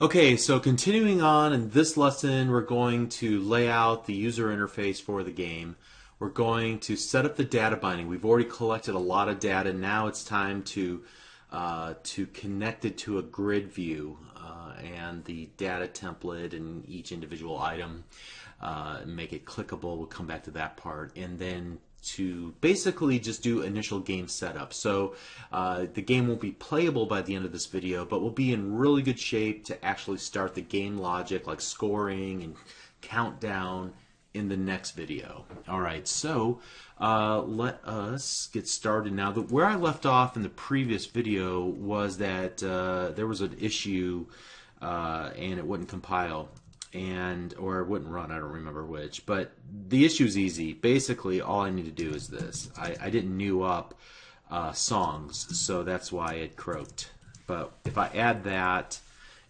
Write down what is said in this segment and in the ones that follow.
Okay, so continuing on in this lesson, we're going to lay out the user interface for the game. We're going to set up the data binding. We've already collected a lot of data. Now it's time to connect it to a grid view and the data template and each individual item. Make it clickable. We'll come back to that part, and then to basically just do initial game setup. So the game won't be playable by the end of this video, but we'll be in really good shape to actually start the game logic like scoring and countdown in the next video. All right, so let us get started now. Where I left off in the previous video was that there was an issue and it wouldn't compile or it wouldn't run. I don't remember which, but the issue is easy. Basically, all I need to do is this. I didn't new up songs, so that's why it croaked. But if I add that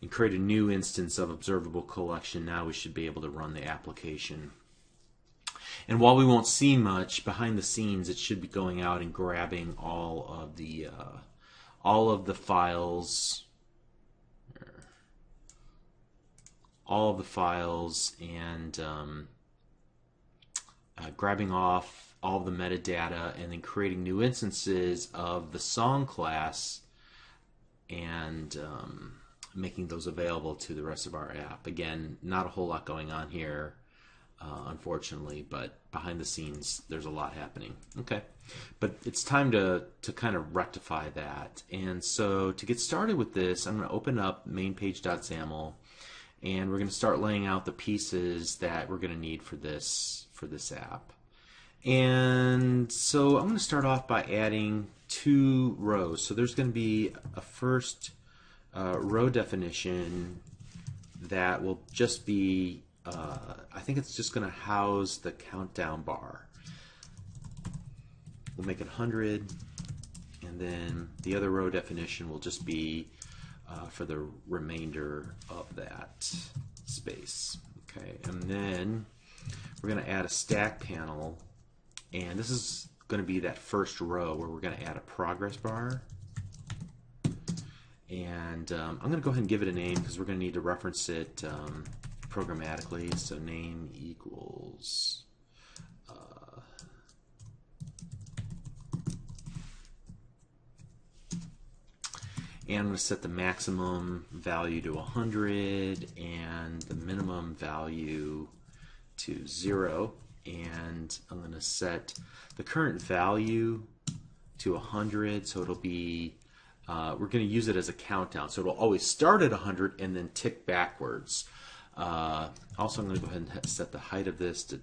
and create a new instance of observable collection, now we should be able to run the application. And while we won't see much behind the scenes, it should be going out and grabbing all of the files, and grabbing off all the metadata and then creating new instances of the song class and making those available to the rest of our app. Again, not a whole lot going on here, unfortunately, but behind the scenes there's a lot happening. Okay, but it's time to kind of rectify that. And so to get started with this, I'm going to open up mainpage.xaml, and we're going to start laying out the pieces that we're going to need for this app. And so I'm going to start off by adding two rows. So there's going to be a first row definition that will just be, I think it's just going to house the countdown bar. We'll make it 100, and then the other row definition will just be for the remainder of that space. Okay, and then we're going to add a stack panel, and this is going to be that first row where we're going to add a progress bar. And I'm going to go ahead and give it a name because we're going to need to reference it programmatically. So name equals and I'm going to set the maximum value to 100 and the minimum value to 0. And I'm going to set the current value to 100, so it'll be, we're going to use it as a countdown. So it'll always start at 100 and then tick backwards. Also, I'm going to go ahead and set the height of this to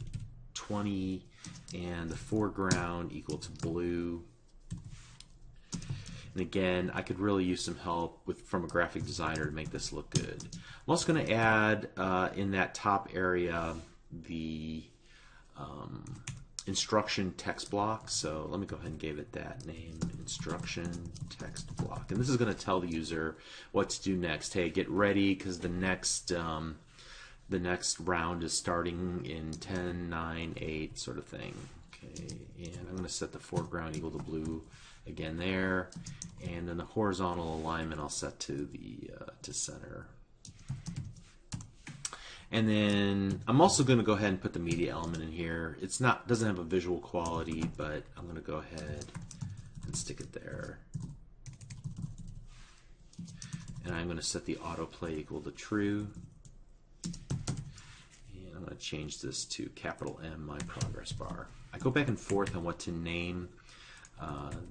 20 and the foreground equal to blue. And again, I could really use some help from a graphic designer to make this look good. I'm also going to add in that top area the instruction text block. So let me go ahead and give it that name, instruction text block. And this is going to tell the user what to do next. Hey, get ready because the next round is starting in 10, 9, 8 sort of thing. Okay, and I'm going to set the foreground equal to blue again there, and then the horizontal alignment I'll set to the to center. And then I'm also going to go ahead and put the media element in here. It's doesn't have a visual quality, but I'm going to go ahead and stick it there. And I'm going to set the autoplay equal to true. And I'm going to change this to capital M, my progress bar. I go back and forth on what to name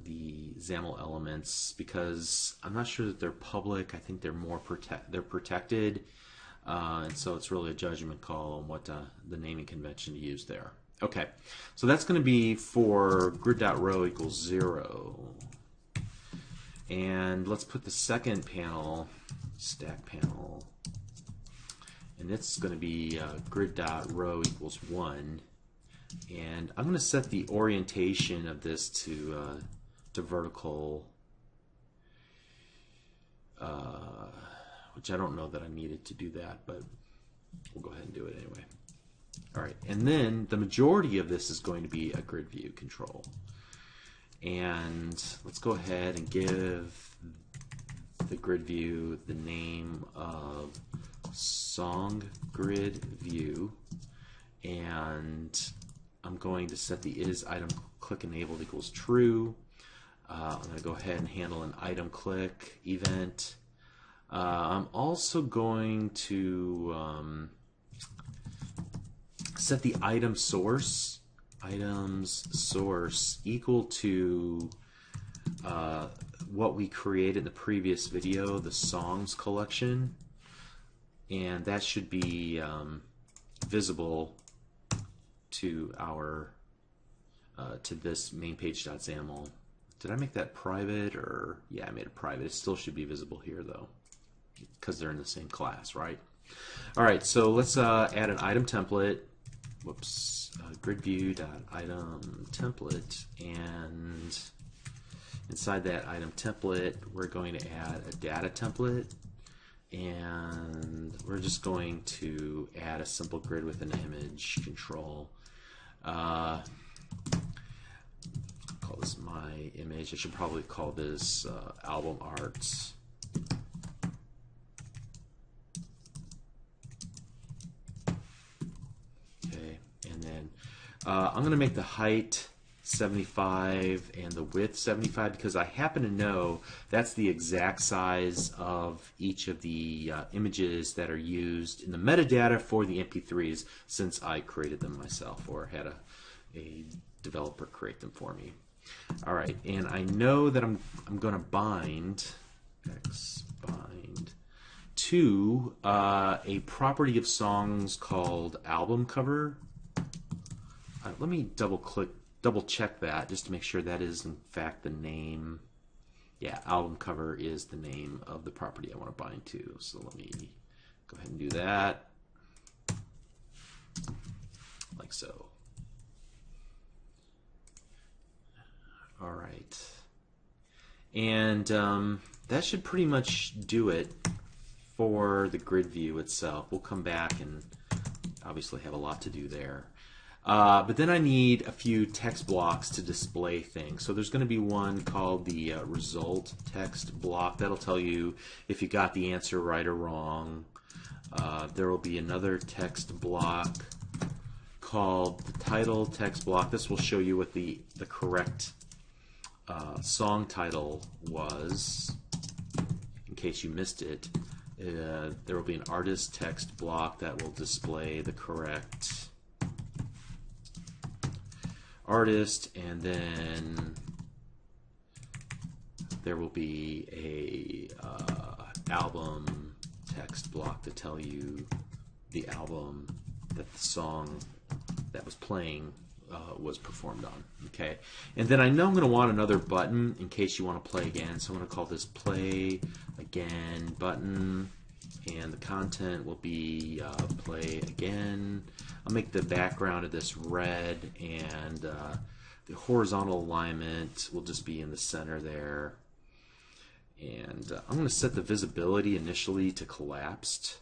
the XAML elements because I'm not sure that they're public. I think they're more protected. And so it's really a judgment call on what the naming convention to use there. Okay, so that's going to be for grid.row equals 0. And let's put the second panel, stack panel, and it's going to be grid.row equals 1. And I'm going to set the orientation of this to vertical, which I don't know that I needed to do that, but we'll go ahead and do it anyway. All right, and then the majority of this is going to be a grid view control. And let's go ahead and give the grid view the name of song grid view, and I'm going to set the is item click enabled equals true. I'm going to go ahead and handle an item click event. I'm also going to set the item source, items source equal to what we created in the previous video, the songs collection, and that should be visible to our to this main page.xaml. Did I make that private? Or yeah, I made it private. It still should be visible here though, because they're in the same class, right? All right, so let's add an item template. Whoops, grid view.item template, and inside that item template, we're going to add a data template, and we're just going to add a simple grid with an image control. Call this my image. I should probably call this album art. Okay, and then I'm going to make the height 75 and the width 75 because I happen to know that's the exact size of each of the images that are used in the metadata for the MP3s, since I created them myself or had a developer create them for me. All right, and I know that I'm going to bind bind to a property of songs called album cover. Let me double check that just to make sure that is in fact the name. Yeah, album cover is the name of the property I want to bind to. So let me go ahead and do that, like so. All right, and that should pretty much do it for the grid view itself. We'll come back and obviously have a lot to do there. But then I need a few text blocks to display things. So there's going to be one called the result text block. That'll tell you if you got the answer right or wrong. There will be another text block called the title text block. This will show you what the correct song title was, in case you missed it. There will be an artist text block that will display the correct artist, and then there will be a album text block to tell you the album that the song that was playing was performed on. Okay, and then I know I'm going to want another button in case you want to play again, so I'm going to call this play again button, and the content will be play again. I'll make the background of this red, and the horizontal alignment will just be in the center there. And I'm going to set the visibility initially to collapsed,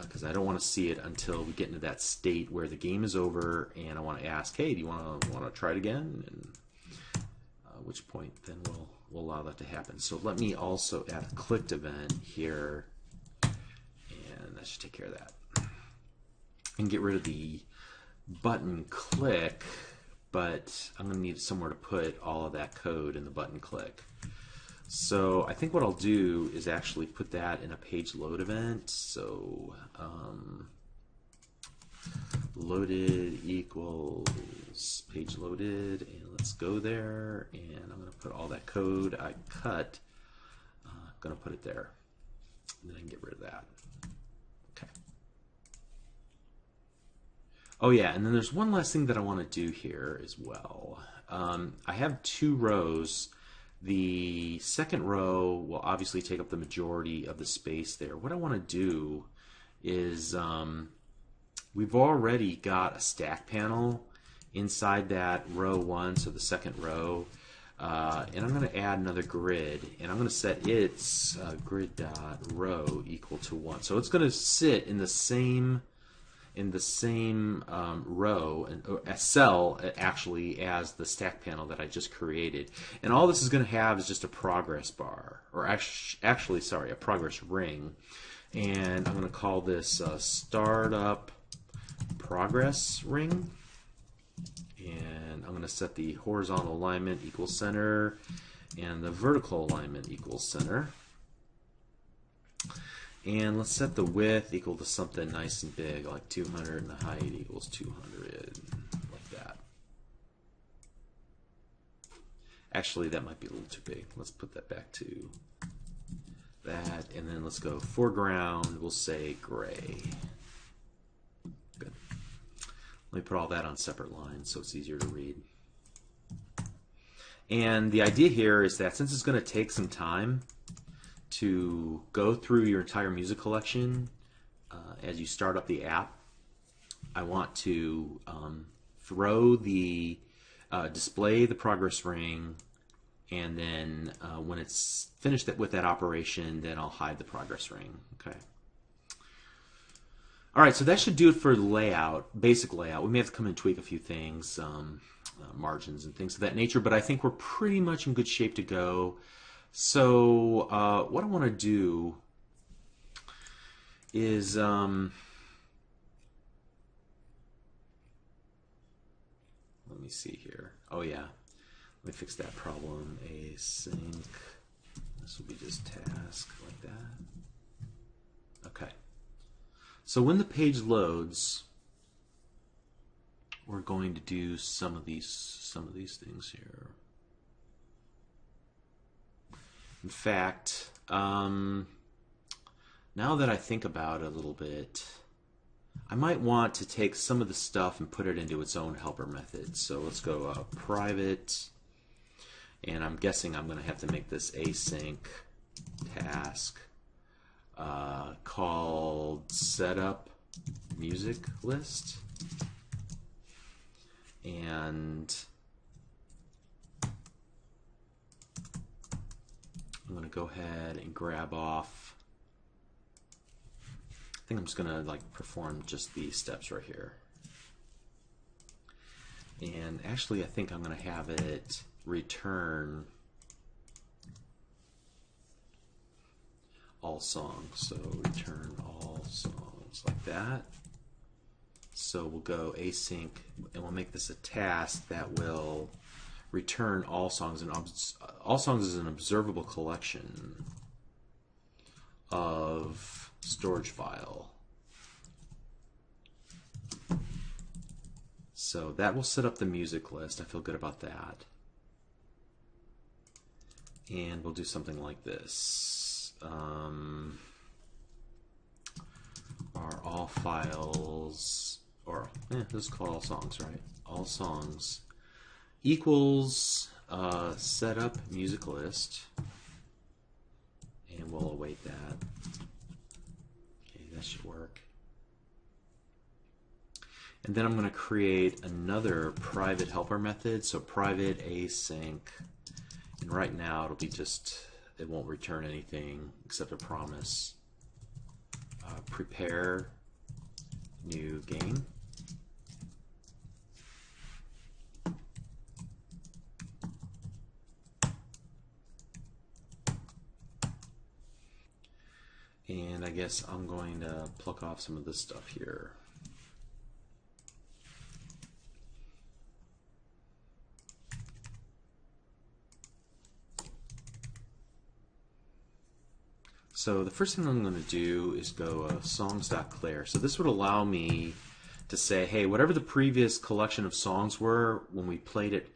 because I don't want to see it until we get into that state where the game is over, and I want to ask, hey, do you want to try it again? And at which point then we'll allow that to happen. So let me also add a clicked event here, and that should take care of that. And get rid of the button click, but I'm going to need somewhere to put all of that code in the button click. So I think what I'll do is actually put that in a page load event. So loaded equals page loaded, and let's go there, and I'm going to put all that code I cut, I'm going to put it there, and then I can get rid of that. Okay. Oh yeah, and then there's one last thing that I want to do here as well. I have two rows. The second row will obviously take up the majority of the space there. What I want to do is we've already got a stack panel inside that row 1, so the second row, and I'm going to add another grid, and I'm going to set its grid.row equal to 1. So it's going to sit in the same in the same row and cell actually as the stack panel that I just created. And all this is going to have is just a progress bar, or actually, sorry, a progress ring. And I'm going to call this startup progress ring. And I'm going to set the horizontal alignment equals center and the vertical alignment equals center. And let's set the width equal to something nice and big, like 200, and the height equals 200, like that. Actually, that might be a little too big. Let's put that back to that, and then let's go foreground. We'll say gray. Good. Let me put all that on separate lines so it's easier to read. And the idea here is that since it's going to take some time to go through your entire music collection as you start up the app, I want to display the progress ring, and then when it's finished with that operation, then I'll hide the progress ring. Okay. All right, so that should do it for the layout, basic layout. We may have to come and tweak a few things, margins and things of that nature, but I think we're pretty much in good shape to go. So what I want to do is let me see here. Oh yeah, let me fix that problem. Async. This will be just task like that. Okay. So when the page loads, we're going to do some of these things here. In fact, now that I think about it a little bit, I might want to take some of the stuff and put it into its own helper method. So let's go private, and I'm guessing I'm going to have to make this async task called setup music list, and I'm going to go ahead and grab off. I think I'm just going to perform just these steps right here. And actually, I think I'm going to have it return all songs. So return all songs like that. So we'll go async, and we'll make this a task that will return all songs. And all songs is an observable collection of storage file. So that will set up the music list. I feel good about that. And we'll do something like this. Are all files, or let's call all songs, right? All songs equals setup music list, and we'll await that. Okay, that should work. And then I'm going to create another private helper method. So private async, and right now it'll be just, it won't return anything except a promise. Prepare new game. And I guess I'm going to pluck off some of this stuff here. So the first thing I'm going to do is go songs.clear. So this would allow me to say, hey, whatever the previous collection of songs were when we played it,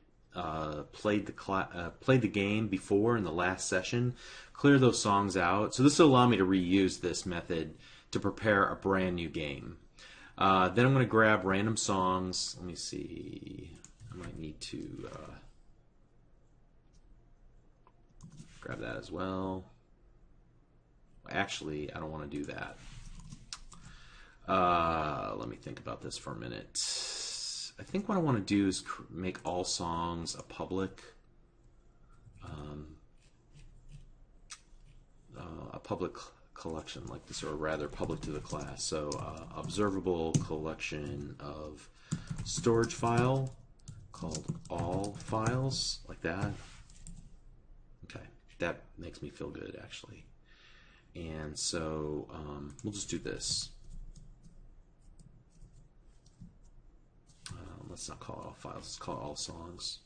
played the game before in the last session, clear those songs out. So this will allow me to reuse this method to prepare a brand new game. Then I'm going to grab random songs. Let me see. I might need to grab that as well. Actually, I don't want to do that. Let me think about this for a minute. I think what I want to do is make all songs a public collection like this, or rather public to the class. So observable collection of storage file called all files, like that. Okay, that makes me feel good actually. And so we'll just do this. Let's not call it all files, let's call it all songs.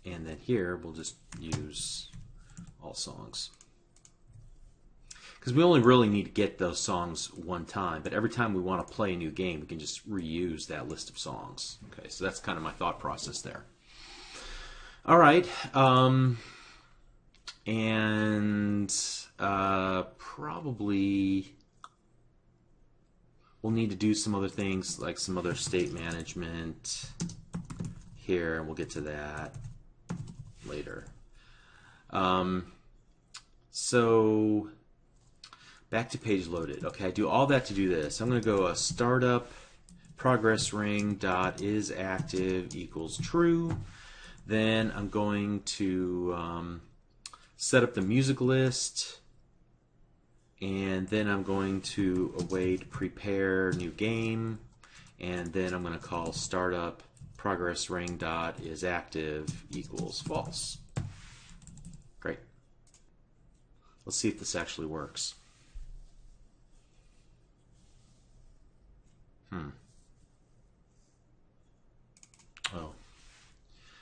And then here we'll just use all songs. Because we only really need to get those songs one time, but every time we want to play a new game, we can just reuse that list of songs. Okay, so that's kind of my thought process there. All right, probably we'll need to do some other things, like some other state management here, and we'll get to that later. So back to page loaded. Okay, I do all that to do this. I'm going to go startup progress ring dot is active equals true. Then I'm going to set up the music list, and then I'm going to await prepare new game, and then I'm going to call startup progress ring dot is active equals false. Great. Let's see if this actually works. Oh,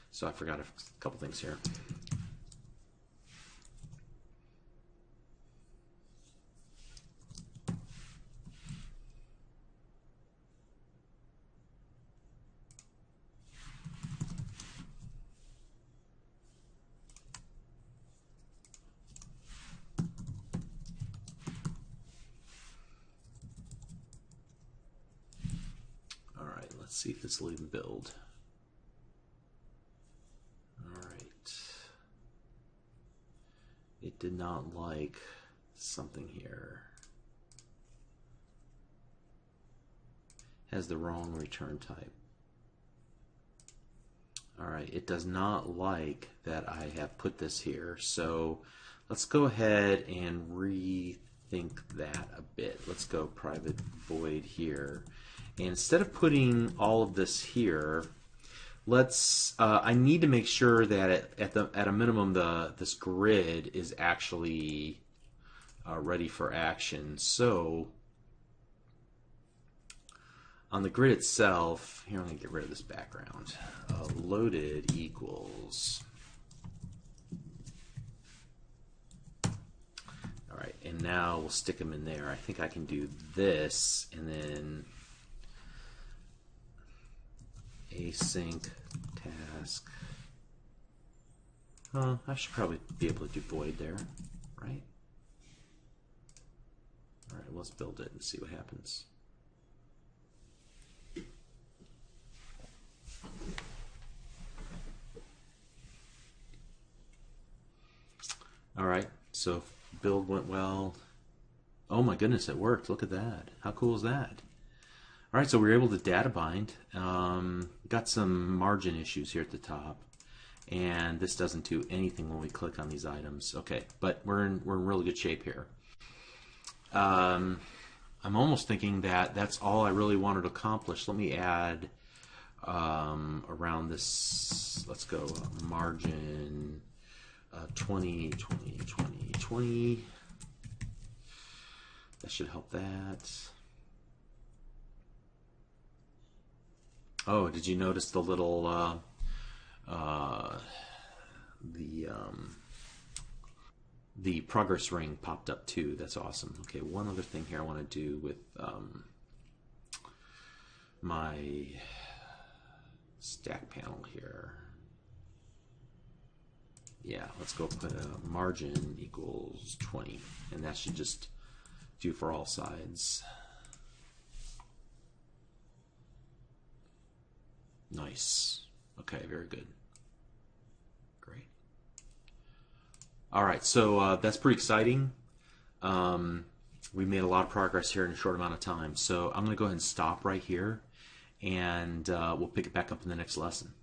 so I forgot a couple things here. All right, let's see if this will even build. It did not like something here. Has the wrong return type. Alright, it does not like that I have put this here. So let's go ahead and rethink that a bit. Let's go private void here. And instead of putting all of this here, let's. I need to make sure that at a minimum this grid is actually ready for action. So on the grid itself, here I'm going to get rid of this background. Loaded equals. All right, and now we'll stick them in there. I think I can do this, and then async task. I should probably be able to do void there, right? All right, let's build it and see what happens. All right, so build went well. Oh my goodness, it worked. Look at that. How cool is that? All right, so we were able to data bind. Got some margin issues here at the top, and this doesn't do anything when we click on these items. Okay, but we're in really good shape here. I'm almost thinking that that's all I really wanted to accomplish. Let me add around this. Let's go margin 20, 20, 20, 20. That should help that. Oh, did you notice the little the progress ring popped up too? That's awesome. Okay, one other thing here I want to do with my stack panel here. Yeah, let's go put a margin equals 20, and that should just do for all sides. Nice. Okay, very good. Great. All right, so that's pretty exciting. we made a lot of progress here in a short amount of time. So I'm going to go ahead and stop right here, and we'll pick it back up in the next lesson.